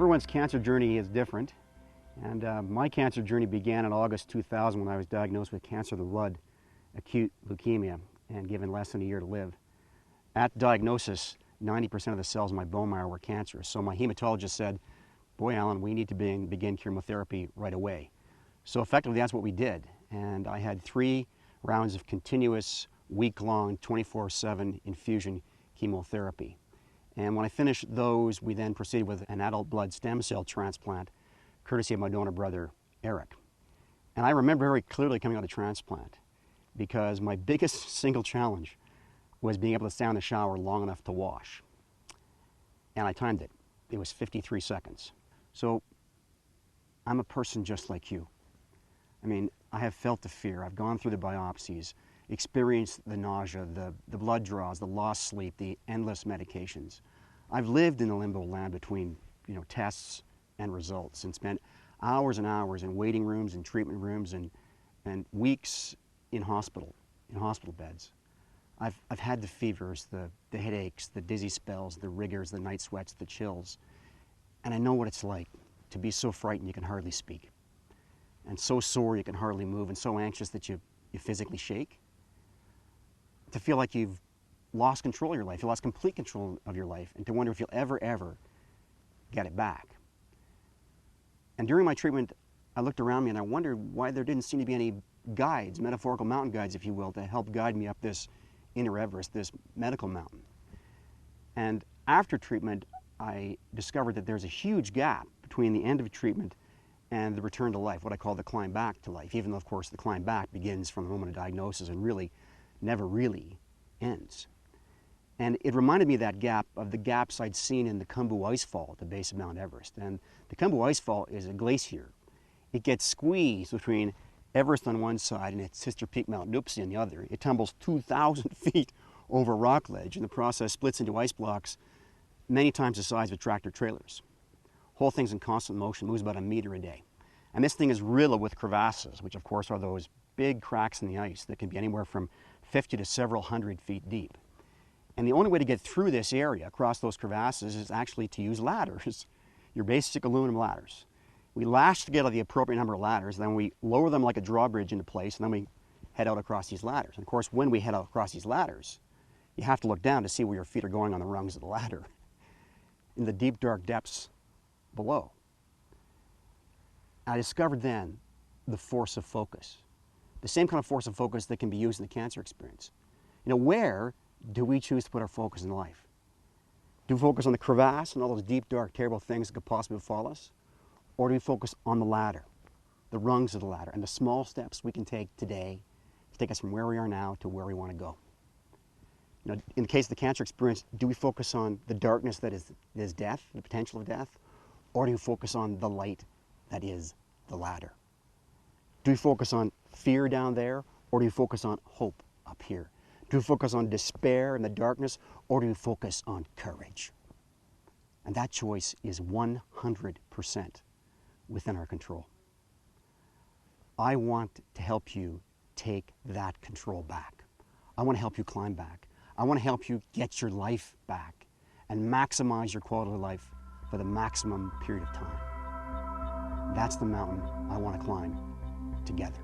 Everyone's cancer journey is different, and my cancer journey began in August 2000 when I was diagnosed with cancer of the blood, acute leukemia, and given less than a year to live. At diagnosis, 90% of the cells in my bone marrow were cancerous, so my hematologist said, "Boy, Alan, we need to begin chemotherapy right away." So effectively, that's what we did, and I had 3 rounds of continuous, week-long, 24/7 infusion chemotherapy. And when I finished those, we then proceeded with an adult blood stem cell transplant, courtesy of my donor brother, Eric. And I remember very clearly coming out of transplant because my biggest single challenge was being able to stay in the shower long enough to wash. And I timed it. It was 53 seconds. So I'm a person just like you. I mean, I have felt the fear. I've gone through the biopsies, experienced the nausea, the blood draws, the lost sleep, the endless medications. I've lived in the limbo land between, tests and results, and spent hours and hours in waiting rooms and treatment rooms and weeks in hospital beds. I've had the fevers, the headaches, the dizzy spells, the rigors, the night sweats, the chills. And I know what it's like to be so frightened you can hardly speak, and so sore you can hardly move, and so anxious that you physically shake. To feel like you've lost control of your life, you lost complete control of your life, and to wonder if you'll ever get it back. And during my treatment, I looked around me and I wondered why there didn't seem to be any guides, metaphorical mountain guides, if you will, to help guide me up this inner Everest, this medical mountain. And after treatment, I discovered that there's a huge gap between the end of treatment and the return to life, what I call the climb back to life, even though, of course, the climb back begins from the moment of diagnosis and really never really ends. And it reminded me, that gap, of the gaps I'd seen in the Khumbu Icefall at the base of Mount Everest. And the Khumbu Icefall is a glacier. It gets squeezed between Everest on one side and its sister peak, Mount Nuptse, on the other. It tumbles 2,000 feet over rock ledge, and the process splits into ice blocks many times the size of tractor trailers. Whole thing's in constant motion, moves about 1 meter a day. And this thing is riddled with crevasses, which of course are those big cracks in the ice that can be anywhere from 50 to several hundred feet deep. And the only way to get through this area, across those crevasses, is actually to use ladders, your basic aluminum ladders. We lash together the appropriate number of ladders, then we lower them like a drawbridge into place, and then we head out across these ladders. And of course, when we head out across these ladders, you have to look down to see where your feet are going on the rungs of the ladder, in the deep, dark depths below. I discovered then the force of focus, the same kind of force of focus that can be used in the cancer experience. Where do we choose to put our focus in life? Do we focus on the crevasse and all those deep, dark, terrible things that could possibly befall us? Or do we focus on the ladder, the rungs of the ladder, and the small steps we can take today to take us from where we are now to where we want to go? In the case of the cancer experience, do we focus on the darkness that is death, the potential of death? Or do we focus on the light that is the ladder? Do we focus on fear down there, or do we focus on hope up here? Do we focus on despair and the darkness, or do we focus on courage? And that choice is 100% within our control. I want to help you take that control back. I want to help you climb back. I want to help you get your life back and maximize your quality of life for the maximum period of time. That's the mountain I want to climb together.